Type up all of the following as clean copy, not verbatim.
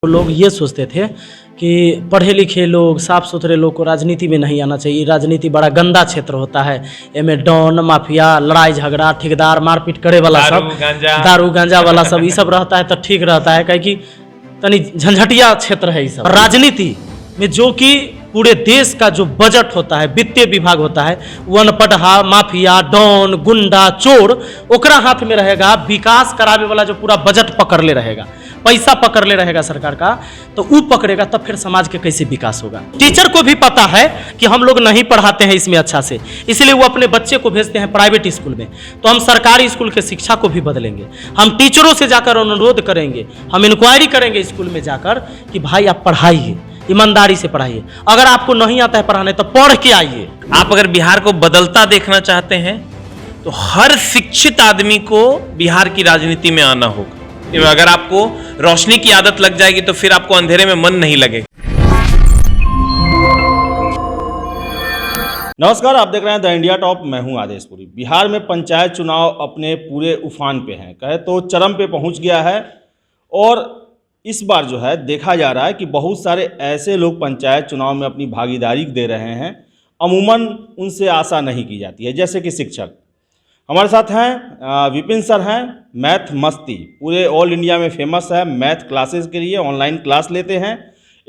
लोग ये सोचते थे कि पढ़े लिखे लोग साफ सुथरे लोग को राजनीति में नहीं आना चाहिए। राजनीति बड़ा गंदा क्षेत्र होता है, एमे डॉन माफिया लड़ाई झगड़ा ठेकेदार मारपीट करे वाला सब दारू गांजा वाला सब ये सब रहता है तो ठीक रहता है, कि तनी झंझटिया क्षेत्र है ये सब। राजनीति में जो कि पूरे देश का जो बजट होता है, वित्तीय विभाग होता है, वो अनपढ़ा माफिया डॉन गुंडा चोर ओकरा हाथ में रहेगा। विकास करावे वाला जो पूरा बजट पकड़ ले रहेगा, पैसा पकड़ ले रहेगा सरकार का, तो वो पकड़ेगा तब फिर समाज के कैसे विकास होगा। टीचर को भी पता है कि हम लोग नहीं पढ़ाते हैं इसमें अच्छा से, इसलिए वो अपने बच्चे को भेजते हैं प्राइवेट स्कूल में। तो हम सरकारी स्कूल के शिक्षा को भी बदलेंगे। हम टीचरों से जाकर अनुरोध करेंगे, हम इंक्वायरी करेंगे स्कूल में जाकर कि भाई आप पढ़ाइए, ईमानदारी से पढ़ाइए। अगर आपको नहीं आता है पढ़ाने तो पढ़ के आइए। आप अगर बिहार को बदलता देखना चाहते हैं तो हर शिक्षित आदमी को बिहार की राजनीति में आना होगा। अगर आपको रोशनी की आदत लग जाएगी तो फिर आपको अंधेरे में मन नहीं लगेगा। नमस्कार, आप देख रहे हैं द इंडिया टॉप। मैं हूं आदेशपुरी। बिहार में पंचायत चुनाव अपने पूरे उफान पे हैं, कहे तो चरम पे पहुंच गया है। और इस बार जो है देखा जा रहा है कि बहुत सारे ऐसे लोग पंचायत चुनाव में अपनी भागीदारी दे रहे हैं, अमूमन उनसे आशा नहीं की जाती है। जैसे कि शिक्षक हमारे साथ हैं, विपिन सर हैं, मैथ मस्ती पूरे ऑल इंडिया में फेमस है। मैथ क्लासेस के लिए ऑनलाइन क्लास लेते हैं।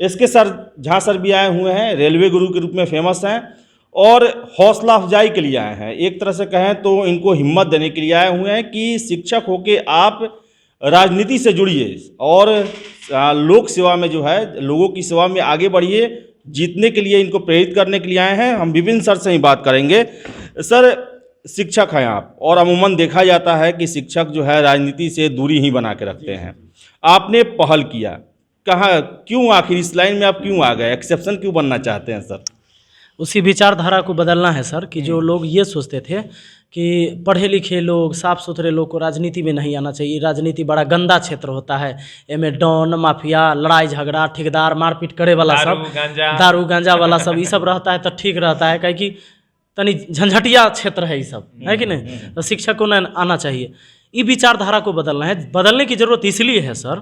इसके सर झा सर भी आए हुए हैं, रेलवे गुरु के रूप में फेमस हैं और हौसला अफजाई के लिए आए हैं। एक तरह से कहें तो इनको हिम्मत देने के लिए आए हुए हैं कि शिक्षक होके आप राजनीति से जुड़िए और लोक सेवा में जो है लोगों की सेवा में आगे बढ़िए। जीतने के लिए इनको प्रेरित करने के लिए आए हैं। हम विपिन सर से ही बात करेंगे। सर, शिक्षक हैं आप और अमूमन देखा जाता है कि शिक्षक जो है राजनीति से दूरी ही बना के रखते हैं। आपने पहल किया, कहाँ क्यों आखिर इस लाइन में आप क्यों आ गए? एक्सेप्शन क्यों बनना चाहते हैं सर? उसी विचारधारा को बदलना है सर, कि जो लोग ये सोचते थे कि पढ़े लिखे लोग साफ सुथरे लोग को राजनीति में नहीं आना चाहिए। राजनीति बड़ा गंदा क्षेत्र होता है, एमे डॉन माफिया लड़ाई झगड़ा ठेकेदार मारपीट करे वाला सब दारू गांजा वाला सब ये सब रहता है तो ठीक रहता है, कि तनी झंझटिया क्षेत्र है ये सब, है कि नहीं। तो शिक्षक को न आना चाहिए। ये विचारधारा को बदलना है। बदलने की ज़रूरत इसलिए है सर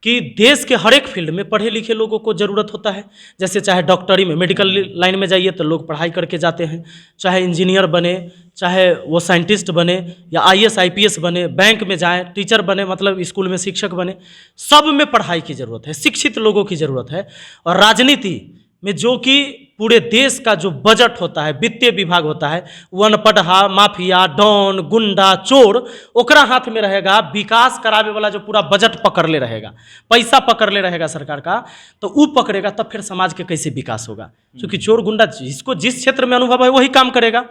कि देश के हर एक फील्ड में पढ़े लिखे लोगों को ज़रूरत होता है। जैसे चाहे डॉक्टरी में मेडिकल लाइन में जाइए तो लोग पढ़ाई करके जाते हैं, चाहे इंजीनियर बने, चाहे वो साइंटिस्ट बने या IAS IPS बने, बैंक में जाएं टीचर बने, मतलब स्कूल में शिक्षक बने, सब में पढ़ाई की ज़रूरत है, शिक्षित लोगों की ज़रूरत है। और राजनीति में जो कि पूरे देश का जो बजट होता है, वित्तीय विभाग होता है, वो अनपढ़ा माफिया डॉन गुंडा चोर ओकरा हाथ में रहेगा। विकास करावे वाला जो पूरा बजट पकड़ ले रहेगा, पैसा पकड़ ले रहेगा सरकार का, तो वो पकड़ेगा तब फिर समाज के कैसे विकास होगा। क्योंकि चोर गुंडा जिसको जिस क्षेत्र में अनुभव है वही काम करेगा।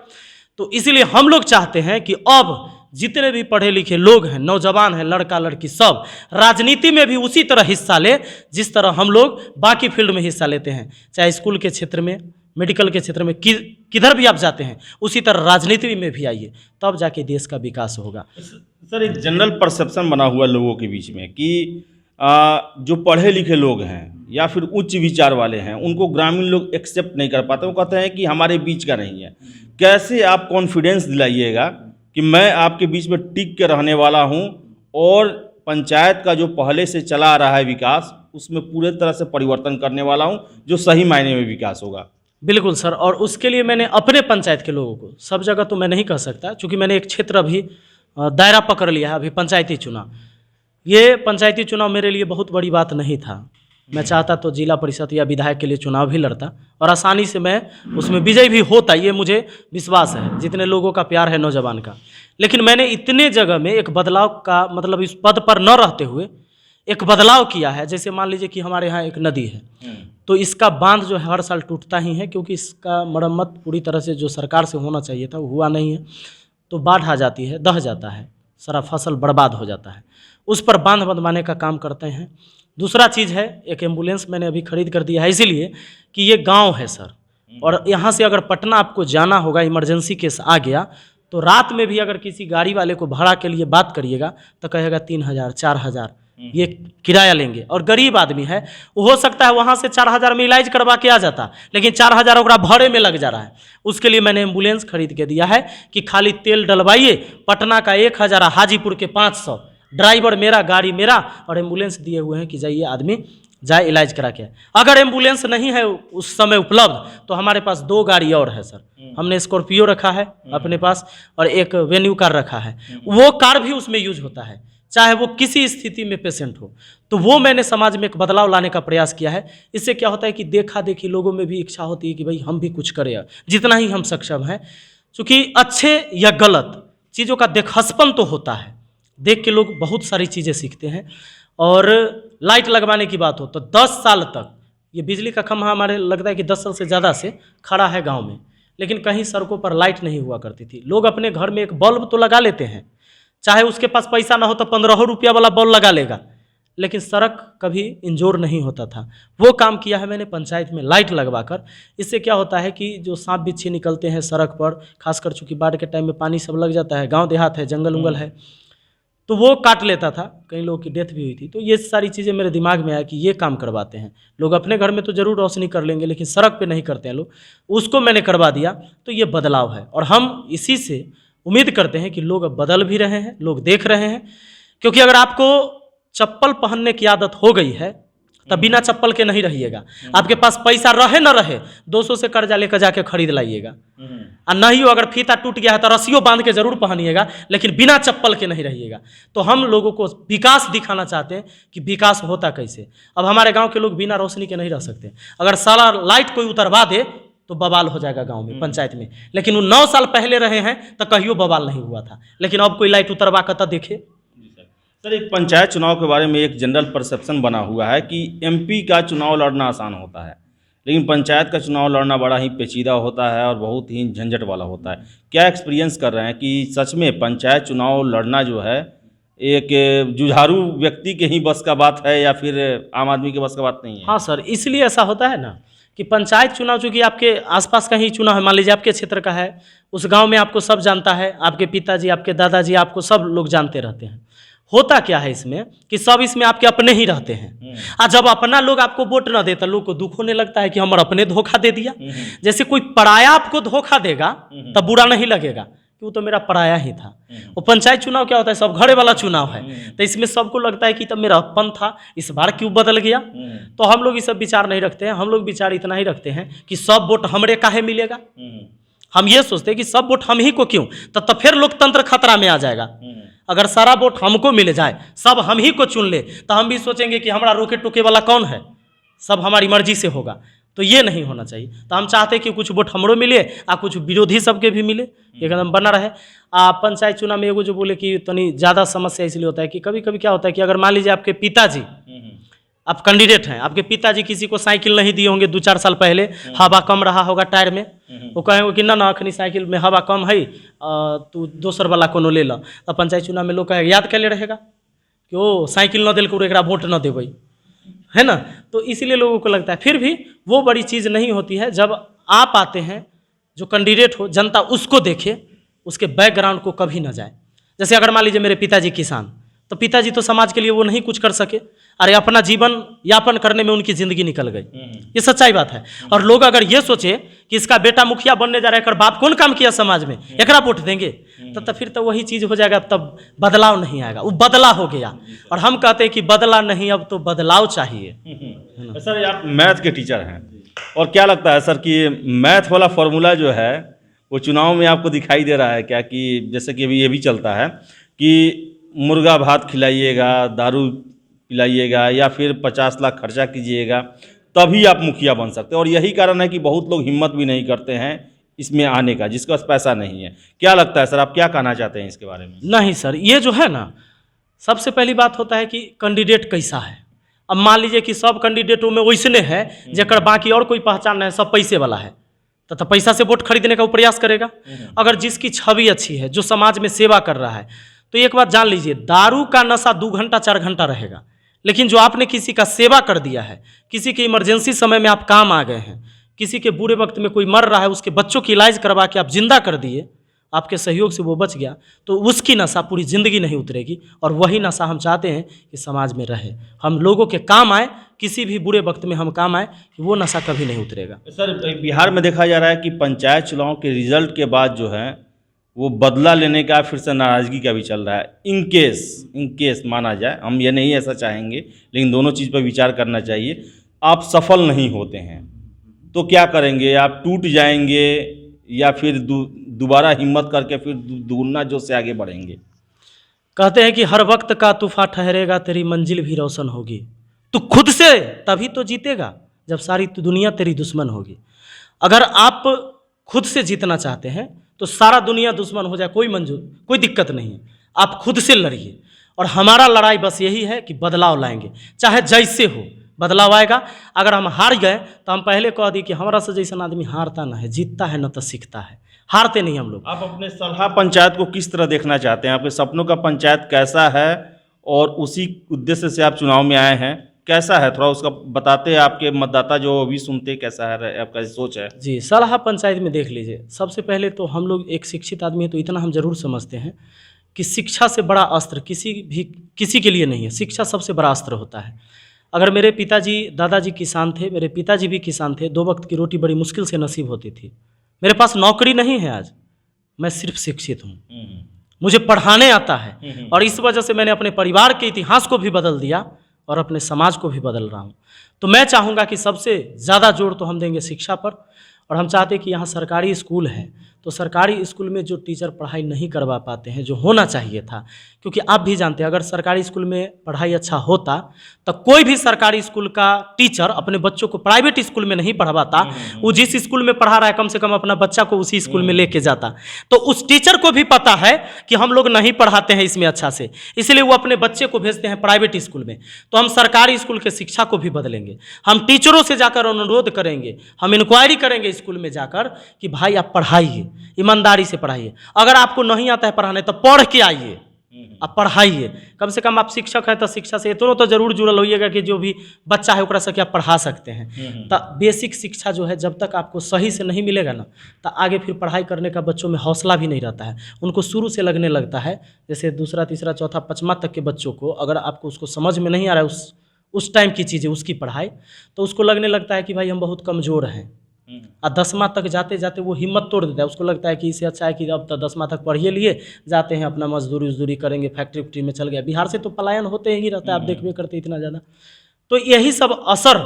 तो इसलिए हम लोग चाहते हैं कि अब जितने भी पढ़े लिखे लोग हैं, नौजवान हैं, लड़का लड़की, सब राजनीति में भी उसी तरह हिस्सा ले जिस तरह हम लोग बाकी फील्ड में हिस्सा लेते हैं। चाहे स्कूल के क्षेत्र में, मेडिकल के क्षेत्र में, किधर भी आप जाते हैं, उसी तरह राजनीति में भी आइए, तब जाके देश का विकास होगा। सर, एक जनरल परसेप्शन बना हुआ लोगों के बीच में कि जो पढ़े लिखे लोग हैं या फिर उच्च विचार वाले हैं, उनको ग्रामीण लोग एक्सेप्ट नहीं कर पाते। वो कहते हैं कि हमारे बीच का नहीं है। कैसे आप कॉन्फिडेंस दिलाइएगा कि मैं आपके बीच में टिक के रहने वाला हूं और पंचायत का जो पहले से चला आ रहा है विकास, उसमें पूरे तरह से परिवर्तन करने वाला हूं जो सही मायने में विकास होगा? बिल्कुल सर, और उसके लिए मैंने अपने पंचायत के लोगों को, सब जगह तो मैं नहीं कह सकता क्योंकि मैंने एक क्षेत्र अभी दायरा पकड़ लिया है, अभी पंचायती चुनाव। ये पंचायती चुनाव मेरे लिए बहुत बड़ी बात नहीं था। मैं चाहता तो जिला परिषद या विधायक के लिए चुनाव भी लड़ता और आसानी से मैं उसमें विजयी भी होता, ये मुझे विश्वास है, जितने लोगों का प्यार है नौजवान का। लेकिन मैंने इतने जगह में एक बदलाव का, मतलब इस पद पर न रहते हुए एक बदलाव किया है। जैसे मान लीजिए कि हमारे यहाँ एक नदी है, तो इसका बांध जो है हर साल टूटता ही है, क्योंकि इसका मरम्मत पूरी तरह से जो सरकार से होना चाहिए था वो हुआ नहीं है। तो बाढ़ आ जाती है, दह जाता है, सारा फसल बर्बाद हो जाता है। उस पर बांध बनवाने का काम करते हैं। दूसरा चीज़ है, एक एम्बुलेंस मैंने अभी खरीद कर दिया है, इसीलिए कि ये गांव है सर, और यहाँ से अगर पटना आपको जाना होगा, इमरजेंसी केस आ गया, तो रात में भी अगर किसी गाड़ी वाले को भाड़ा के लिए बात करिएगा तो कहेगा 3000 4000 ये किराया लेंगे। और गरीब आदमी है, हो सकता है वहाँ से 4000 में इलाज करवा के आ जाता, लेकिन 4000 ओकरा भाड़े में लग जा रहा है। उसके लिए मैंने एम्बुलेंस खरीद के दिया है कि खाली तेल डलवाइए, पटना का 1000, हाजीपुर के 500, ड्राइवर मेरा, गाड़ी मेरा, और एम्बुलेंस दिए हुए हैं कि जाइए आदमी जाए इलाज करा के। अगर एम्बुलेंस नहीं है उस समय उपलब्ध तो हमारे पास 2 गाड़ी और है सर। हमने स्कॉर्पियो रखा है अपने पास और एक वेन्यू कार रखा है। वो कार भी उसमें यूज होता है, चाहे वो किसी स्थिति में पेशेंट हो। तो वो मैंने समाज में एक बदलाव लाने का प्रयास किया है। इससे क्या होता है कि देखा देखी लोगों में भी इच्छा होती है कि भाई हम भी कुछ करें जितना ही हम सक्षम हैं। क्योंकि अच्छे या गलत चीज़ों का देखसपन तो होता है, देख के लोग बहुत सारी चीज़ें सीखते हैं। और लाइट लगवाने की बात हो तो 10 साल तक ये बिजली का खंभा हमारे लगता है कि 10 साल से ज़्यादा से खड़ा है गांव में, लेकिन कहीं सड़कों पर लाइट नहीं हुआ करती थी। लोग अपने घर में एक बल्ब तो लगा लेते हैं, चाहे उसके पास पैसा ना हो तो 15 रुपया वाला बल्ब लगा लेगा, लेकिन सड़क कभी इंजोर नहीं होता था। वो काम किया है मैंने पंचायत में लाइट लगवाकर। इससे क्या होता है कि जो सांप बिच्छी निकलते हैं सड़क पर, खासकर चूँकि बाढ़ के टाइम में पानी सब लग जाता है, गांव देहात है, जंगल उंगल है, तो वो काट लेता था, कई लोगों की डेथ भी हुई थी। तो ये सारी चीज़ें मेरे दिमाग में आया कि ये काम करवाते हैं लोग। अपने घर में तो ज़रूर रोशनी कर लेंगे, लेकिन सड़क पे नहीं करते हैं लोग, उसको मैंने करवा दिया। तो ये बदलाव है और हम इसी से उम्मीद करते हैं कि लोग अब बदल भी रहे हैं, लोग देख रहे हैं। क्योंकि अगर आपको चप्पल पहनने की आदत हो गई है तब बिना चप्पल के नहीं रहिएगा। आपके पास पैसा रहे न रहे 200 से कर्जा लेकर जाके खरीद लाइएगा, और नहीं हो अगर फीता टूट गया है तो रस्सियों बांध के जरूर पहनिएगा, लेकिन बिना चप्पल के नहीं रहिएगा। तो हम लोगों को विकास दिखाना चाहते हैं कि विकास होता कैसे। अब हमारे गांव के लोग बिना रोशनी के नहीं रह सकते। अगर साला लाइट कोई उतरवा दे तो बवाल हो जाएगा गांव में, पंचायत में। लेकिन वो 9 साल पहले रहे हैं तो कहियो बवाल नहीं हुआ था, लेकिन अब कोई लाइट उतरवा कर तो देखे। सर, एक पंचायत चुनाव के बारे में एक जनरल परसेप्शन बना हुआ है कि एमपी का चुनाव लड़ना आसान होता है, लेकिन पंचायत का चुनाव लड़ना बड़ा ही पेचीदा होता है और बहुत ही झंझट वाला होता है। क्या एक्सपीरियंस कर रहे हैं कि सच में पंचायत चुनाव लड़ना जो है एक जुझारू व्यक्ति के ही बस का बात है या फिर आम आदमी के बस का बात नहीं है? हाँ सर, इसलिए ऐसा होता है ना कि पंचायत चुनाव चूँकि आपके आसपास का ही चुनाव है, मान लीजिए आपके क्षेत्र का है, उस गांव में आपको सब जानता है, आपके पिताजी, आपके दादाजी, आपको सब लोग जानते रहते हैं। होता क्या है इसमें कि सब इसमें आपके अपने ही रहते हैं, और जब अपना लोग आपको वोट ना देता, लोग को दुख होने लगता है कि हमारा अपने धोखा दे दिया। जैसे कोई पराया आपको धोखा देगा तब बुरा नहीं लगेगा कि वो तो मेरा पराया ही था। वो पंचायत चुनाव क्या होता है, सब घरे वाला चुनाव है, तो इसमें सबको लगता है कि तब मेरा अपन था, इस बार क्यों बदल गया। तो हम लोग ये सब विचार नहीं रखते हैं। हम लोग विचार इतना ही रखते हैं कि सब वोट हमरे काहे मिलेगा। हम ये सोचते हैं कि सब वोट हम ही को क्यों, तो फिर लोकतंत्र खतरा में आ जाएगा। अगर सारा वोट हमको मिल जाए, सब हम ही को चुन ले, तो हम भी सोचेंगे कि हमारा रोके टोके वाला कौन है, सब हमारी मर्जी से होगा। तो ये नहीं होना चाहिए। तो हम चाहते हैं कि कुछ वोट हमरो मिले और कुछ विरोधी सबके भी मिले, एकदम बना रहे। पंचायत चुनाव में एगो जो बोले कि तनी ज़्यादा समस्या इसलिए होता है कि कभी कभी क्या होता है कि अगर मान लीजिए आपके पिताजी, आप कैंडिडेट हैं, आपके पिताजी किसी को साइकिल नहीं दिए होंगे 2-4 साल पहले, हवा कम रहा होगा टायर में, वो कहेंगे कि ना अखनी साइकिल में हवा कम है, तू दोसर वाला कोनो ले ला। तो पंचायत चुनाव में लोग कहेगा याद कैले रहेगा कि ओ साइकिल न दिल को एक वोट न देबै, है ना। तो इसीलिए लोगों को लगता है। फिर भी वो बड़ी चीज़ नहीं होती है जब आप आते हैं, जो कैंडिडेट हो जनता उसको देखे, उसके बैकग्राउंड को कभी ना जाए। जैसे अगर मान लीजिए मेरे पिताजी किसान, तो पिताजी तो समाज के लिए वो नहीं कुछ कर सके, अरे अपना जीवन यापन करने में उनकी जिंदगी निकल गई, ये सच्चाई बात है। और लोग अगर ये सोचे कि इसका बेटा मुखिया बनने जा रहा है, कर बाप कौन काम किया समाज में, एकरा वोट देंगे, तो फिर तो वही चीज हो जाएगा, तब बदलाव नहीं आएगा। वो बदला हो गया, और हम कहते हैं कि बदला नहीं, अब तो बदलाव चाहिए। सर, आप मैथ के टीचर हैं, और क्या लगता है सर कि मैथ वाला फॉर्मूला जो है वो चुनाव में आपको दिखाई दे रहा है क्या? कि जैसे कि अभी ये भी चलता है कि मुर्गा भात खिलाइएगा, दारू पिलाइएगा, या फिर 50 लाख खर्चा कीजिएगा तभी आप मुखिया बन सकते हैं। और यही कारण है कि बहुत लोग हिम्मत भी नहीं करते हैं इसमें आने का, जिसके पास पैसा नहीं है। क्या लगता है सर, आप क्या कहना चाहते हैं इसके बारे में? नहीं सर, ये जो है ना, सबसे पहली बात होता है कि कैंडिडेट कैसा है। अब मान लीजिए कि सब कैंडिडेटों में वैसने है जकर बाकी और कोई पहचान नहीं है, सब पैसे वाला है, तो पैसा से वोट खरीदने का वो प्रयास करेगा। अगर जिसकी छवि अच्छी है, जो समाज में सेवा कर रहा है, तो एक बात जान लीजिए, दारू का नशा 2 घंटा 4 घंटा रहेगा, लेकिन जो आपने किसी का सेवा कर दिया है, किसी के इमरजेंसी समय में आप काम आ गए हैं, किसी के बुरे वक्त में कोई मर रहा है, उसके बच्चों की इलाज करवा के आप जिंदा कर दिए, आपके सहयोग से वो बच गया, तो उसकी नशा पूरी ज़िंदगी नहीं उतरेगी। और वही नशा हम चाहते हैं कि समाज में रहे, हम लोगों के काम आए, किसी भी बुरे वक्त में हम काम आए, कि वो नशा कभी नहीं उतरेगा। सर, बिहार में देखा जा रहा है कि पंचायत चुनाव के रिजल्ट के बाद जो है वो बदला लेने का फिर से नाराज़गी का भी चल रहा है। इन केस माना जाए, हम ये नहीं ऐसा चाहेंगे, लेकिन दोनों चीज़ पर विचार करना चाहिए। आप सफल नहीं होते हैं तो क्या करेंगे? आप टूट जाएंगे या फिर दोबारा हिम्मत करके फिर दुगुना जोश से आगे बढ़ेंगे? कहते हैं कि हर वक्त का तूफान ठहरेगा, तेरी मंजिल भी रोशन होगी। तू खुद से तभी तो जीतेगा जब सारी दुनिया तेरी दुश्मन होगी। अगर आप खुद से जीतना चाहते हैं तो सारा दुनिया दुश्मन हो जाए, कोई दिक्कत नहीं है। आप खुद से लड़िए, और हमारा लड़ाई बस यही है कि बदलाव लाएंगे, चाहे जैसे हो बदलाव आएगा। अगर हम हार गए तो हम पहले कह दी कि हमारा से जैसा आदमी हारता ना है, जीतता है न तो सीखता है, हारते नहीं हम लोग। आप अपने सलहा पंचायत को किस तरह देखना चाहते हैं? आपके सपनों का पंचायत कैसा है, और उसी उद्देश्य से आप चुनाव में आए हैं, कैसा है थोड़ा उसका बताते हैं, आपके मतदाता जो अभी सुनते कैसा है, आपका सोच है? जी, सलहा पंचायत में देख लीजिए, सबसे पहले तो हम लोग एक शिक्षित आदमी है तो इतना हम जरूर समझते हैं कि शिक्षा से बड़ा अस्त्र किसी के लिए नहीं है। शिक्षा सबसे बड़ा अस्त्र होता है। अगर मेरे पिताजी दादाजी किसान थे, मेरे पिताजी भी किसान थे, 2 वक्त की रोटी बड़ी मुश्किल से नसीब होती थी। मेरे पास नौकरी नहीं है आज, मैं सिर्फ शिक्षित हूँ, मुझे पढ़ाने आता है, और इस वजह से मैंने अपने परिवार के इतिहास को भी बदल दिया और अपने समाज को भी बदल रहा हूँ। तो मैं चाहूँगा कि सबसे ज़्यादा जोर तो हम देंगे शिक्षा पर, और हम चाहते हैं कि यहाँ सरकारी स्कूल है तो सरकारी स्कूल में जो टीचर पढ़ाई नहीं करवा पाते हैं, जो होना चाहिए था, क्योंकि आप भी जानते हैं अगर सरकारी स्कूल में पढ़ाई अच्छा होता तो कोई भी सरकारी स्कूल का टीचर अपने बच्चों को प्राइवेट स्कूल में नहीं पढ़वाता। वो जिस स्कूल में पढ़ा रहा है कम से कम अपना बच्चा को उसी स्कूल में लेके जाता। तो उस टीचर को भी पता है कि हम लोग नहीं पढ़ाते हैं इसमें अच्छा से, इसलिए वो अपने बच्चे को भेजते हैं प्राइवेट स्कूल में। तो हम सरकारी स्कूल के शिक्षा को भी बदलेंगे। हम टीचरों से जाकर अनुरोध करेंगे, हम इंक्वायरी करेंगे स्कूल में जाकर कि भाई आप पढ़ाइए, ईमानदारी से पढ़ाइए। अगर आपको नहीं आता है पढ़ाने तो पढ़ के आइए, आप पढ़ाइए। कम से कम आप शिक्षक हैं तो शिक्षा से इतना तो जरूर जुड़ल होइएगा कि जो भी बच्चा है ओकरा से आप पढ़ा सकते हैं। तो बेसिक शिक्षा जो है जब तक आपको सही से नहीं मिलेगा ना, तो आगे फिर पढ़ाई करने का बच्चों में हौसला भी नहीं रहता है। उनको शुरू से लगने लगता है, जैसे दूसरा तीसरा चौथा पाँचवा तक के बच्चों को अगर आपको उसको समझ में नहीं आ रहा है उस टाइम की चीज़ें, उसकी पढ़ाई, तो उसको लगने लगता है कि भाई हम बहुत कमज़ोर हैं। और 10वां तक जाते जाते वो हिम्मत तोड़ देता है। उसको लगता है कि इससे अच्छा है कि अब तो 10वां तक पढ़िए लिए जाते हैं, अपना मजदूरी करेंगे, फैक्ट्री में चल गया। बिहार से तो पलायन होते ही रहता है, आप देखबे करते इतना ज़्यादा। तो यही सब असर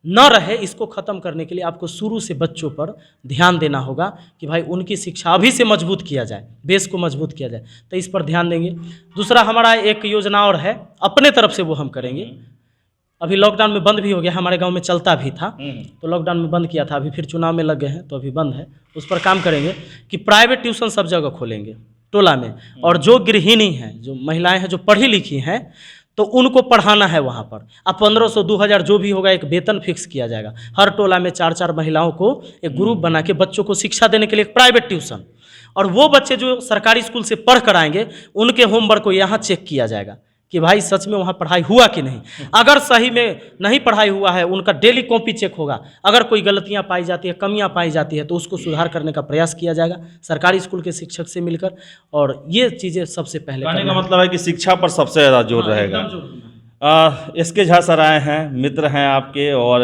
न रहे, इसको ख़त्म करने के लिए आपको शुरू से बच्चों पर ध्यान देना होगा कि भाई उनकी शिक्षा अभी से मजबूत किया जाए, बेस को मजबूत किया जाए। तो इस पर ध्यान देंगे। दूसरा हमारा एक योजना और है, अपने तरफ से वो हम करेंगे। अभी लॉकडाउन में बंद भी हो गया, हमारे गांव में चलता भी था तो लॉकडाउन में बंद किया था, अभी फिर चुनाव में लग गए हैं तो अभी बंद है। उस पर काम करेंगे कि प्राइवेट ट्यूशन सब जगह खोलेंगे टोला में, और जो गृहिणी हैं, जो महिलाएं हैं जो पढ़ी लिखी हैं, तो उनको पढ़ाना है वहाँ पर। अब 1500 2000 जो भी होगा एक वेतन फिक्स किया जाएगा। हर टोला में 4-4 महिलाओं को एक ग्रुप बना के बच्चों को शिक्षा देने के लिए एक प्राइवेट ट्यूशन, और वो बच्चे जो सरकारी स्कूल से पढ़ कर आएंगे उनके होमवर्क को यहाँ चेक किया जाएगा कि भाई सच में वहाँ पढ़ाई हुआ कि नहीं। अगर सही में नहीं पढ़ाई हुआ है, उनका डेली कॉपी चेक होगा। अगर कोई गलतियाँ पाई जाती है, कमियाँ पाई जाती है, तो उसको सुधार करने का प्रयास किया जाएगा सरकारी स्कूल के शिक्षक से मिलकर। और ये चीज़ें सबसे पहले कहने का मतलब है कि शिक्षा पर सबसे ज़्यादा जोर रहेगा। एसके झा सर आए हैं, मित्र हैं आपके, और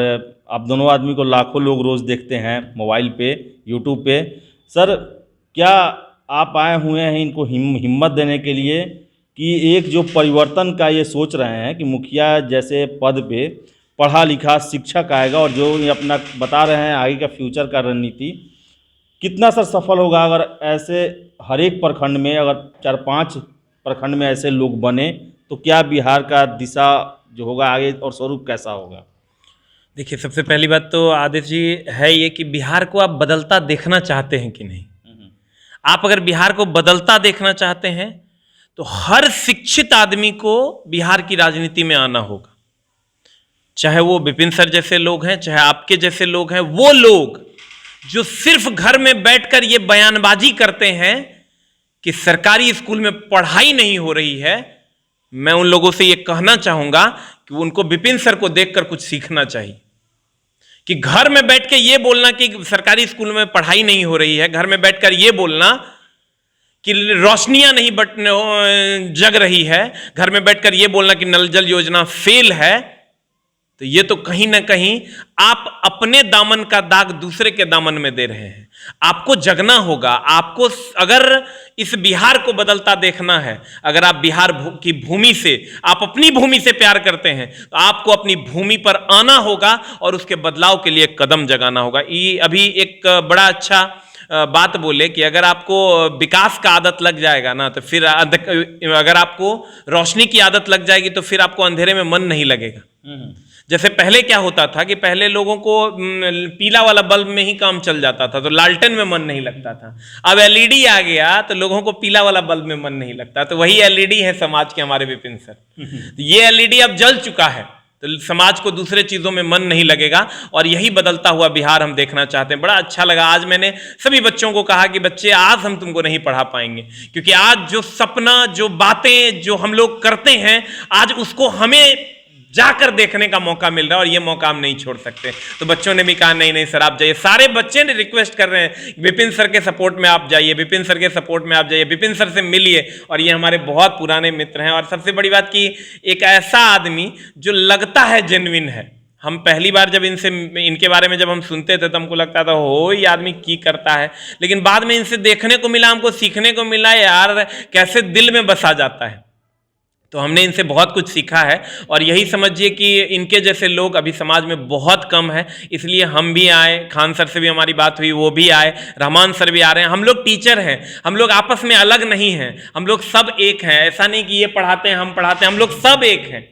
आप दोनों आदमी को लाखों लोग रोज़ देखते हैं मोबाइल पे, यूट्यूब पे। सर, क्या आप आए हुए हैं इनको हिम्मत देने के लिए कि एक जो परिवर्तन का ये सोच रहे हैं कि मुखिया जैसे पद पे पढ़ा लिखा शिक्षक आएगा, और जो ये अपना बता रहे हैं आगे का फ्यूचर का रणनीति, कितना सर सफल होगा अगर ऐसे हर एक प्रखंड में अगर 4-5 प्रखंड में ऐसे लोग बने, तो क्या बिहार का दिशा जो होगा आगे और स्वरूप कैसा होगा? देखिए, सबसे पहली बात तो आदित्य जी है ये कि बिहार को आप बदलता देखना चाहते हैं कि नहीं। आप अगर बिहार को बदलता देखना चाहते हैं तो हर शिक्षित आदमी को बिहार की राजनीति में आना होगा। चाहे वो विपिन सर जैसे लोग हैं, चाहे आपके जैसे लोग हैं, वो लोग जो सिर्फ घर में बैठकर ये बयानबाजी करते हैं कि सरकारी स्कूल में पढ़ाई नहीं हो रही है, मैं उन लोगों से ये कहना चाहूंगा कि उनको विपिन सर को देखकर कुछ सीखना चाहिए। कि घर में बैठ के ये बोलना कि सरकारी स्कूल में पढ़ाई नहीं हो रही है, घर में बैठकर ये बोलना कि रोशनियां नहीं जग रही है, घर में बैठकर ये बोलना कि नल जल योजना फेल है, तो ये तो कहीं ना कहीं आप अपने दामन का दाग दूसरे के दामन में दे रहे हैं। आपको जगना होगा। आपको अगर इस बिहार को बदलता देखना है, अगर आप बिहार की भूमि से, आप अपनी भूमि से प्यार करते हैं, तो आपको अपनी भूमि पर आना होगा और उसके बदलाव के लिए कदम जगाना होगा। ये अभी एक बड़ा अच्छा बात बोले कि अगर आपको विकास का आदत लग जाएगा ना, तो फिर अगर आपको रोशनी की आदत लग जाएगी तो फिर आपको अंधेरे में मन नहीं लगेगा। जैसे पहले क्या होता था कि पहले लोगों को पीला वाला बल्ब में ही काम चल जाता था, तो लालटेन में मन नहीं लगता था। अब एलईडी आ गया तो लोगों को पीला वाला बल्ब में मन नहीं लगता। तो वही एलईडी है समाज के हमारे विपिन सर। तो ये एलईडी अब जल चुका है, तो समाज को दूसरे चीजों में मन नहीं लगेगा, और यही बदलता हुआ बिहार हम देखना चाहते हैं। बड़ा अच्छा लगा, आज मैंने सभी बच्चों को कहा कि बच्चे आज हम तुमको नहीं पढ़ा पाएंगे, क्योंकि आज जो सपना, जो बातें जो हम लोग करते हैं, आज उसको हमें जाकर देखने का मौका मिल रहा है, और ये मौका हम नहीं छोड़ सकते। तो बच्चों ने भी कहा नहीं नहीं सर आप जाइए। सारे बच्चे ने रिक्वेस्ट कर रहे हैं विपिन सर के सपोर्ट में आप जाइए, विपिन सर के सपोर्ट में आप जाइए, विपिन सर से मिलिए। और ये हमारे बहुत पुराने मित्र हैं, और सबसे बड़ी बात कि एक ऐसा आदमी जो लगता है जेन्युइन है। हम पहली बार जब इनके बारे में जब हम सुनते थे तो हमको लगता था हो ये आदमी की करता है, लेकिन बाद में इनसे देखने को मिला, हमको सीखने को मिला यार कैसे दिल में बसा जाता है। तो हमने इनसे बहुत कुछ सीखा है, और यही समझिए कि इनके जैसे लोग अभी समाज में बहुत कम है। इसलिए हम भी आए, खान सर से भी हमारी बात हुई, वो भी आए, रहमान सर भी आ रहे हैं। हम लोग टीचर हैं, हम लोग आपस में अलग नहीं हैं, हम लोग सब एक हैं। ऐसा नहीं कि ये पढ़ाते हैं हम पढ़ाते हैं, हम लोग सब एक हैं।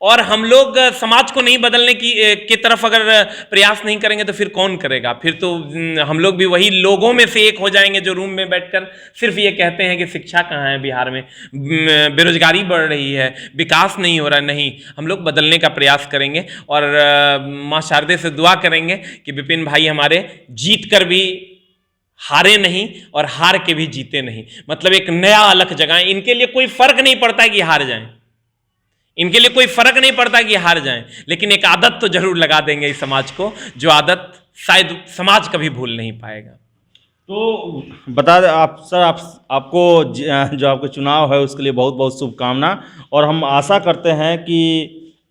और हम लोग समाज को नहीं बदलने की तरफ अगर प्रयास नहीं करेंगे तो फिर कौन करेगा? फिर तो हम लोग भी वही लोगों में से एक हो जाएंगे जो रूम में बैठकर सिर्फ ये कहते हैं कि शिक्षा कहाँ है बिहार में, बेरोजगारी बढ़ रही है, विकास नहीं हो रहा। नहीं, हम लोग बदलने का प्रयास करेंगे, और माँ शारदे से दुआ करेंगे कि विपिन भाई हमारे जीत कर भी हारे नहीं और हार के भी जीते नहीं। मतलब एक नया अलख जगाएं। इनके लिए कोई फर्क नहीं पड़ता है कि हार जाएं, इनके लिए कोई फर्क नहीं पड़ता कि हार जाएं, लेकिन एक आदत तो जरूर लगा देंगे इस समाज को, जो आदत शायद समाज कभी भूल नहीं पाएगा। तो बता दें आप सर, आपको जो आपका चुनाव है उसके लिए बहुत बहुत शुभकामना, और हम आशा करते हैं कि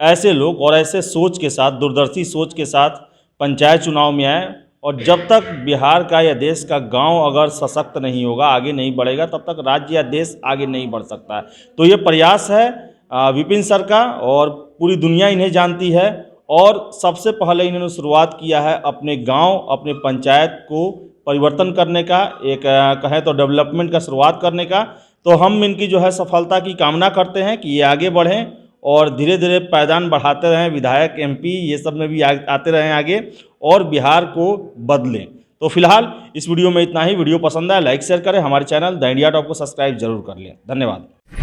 ऐसे लोग और ऐसे सोच के साथ, दूरदर्शी सोच के साथ पंचायत चुनाव में आए। और जब तक बिहार का या देश का गांव अगर सशक्त नहीं होगा, आगे नहीं बढ़ेगा, तब तक राज्य या देश आगे नहीं बढ़ सकता है। तो ये प्रयास है विपिन सर का, और पूरी दुनिया इन्हें जानती है। और सबसे पहले इन्होंने शुरुआत किया है अपने गांव, अपने पंचायत को परिवर्तन करने का, एक कहें तो डेवलपमेंट का शुरुआत करने का। तो हम इनकी जो है सफलता की कामना करते हैं कि ये आगे बढ़ें और धीरे धीरे पायदान बढ़ाते रहें, विधायक MP ये सब में भी आते रहें आगे, और बिहार को बदलें। तो फिलहाल इस वीडियो में इतना ही। वीडियो पसंद आया लाइक शेयर करें, हमारे चैनल द इंडिया टॉप को सब्सक्राइब जरूर कर लें। धन्यवाद।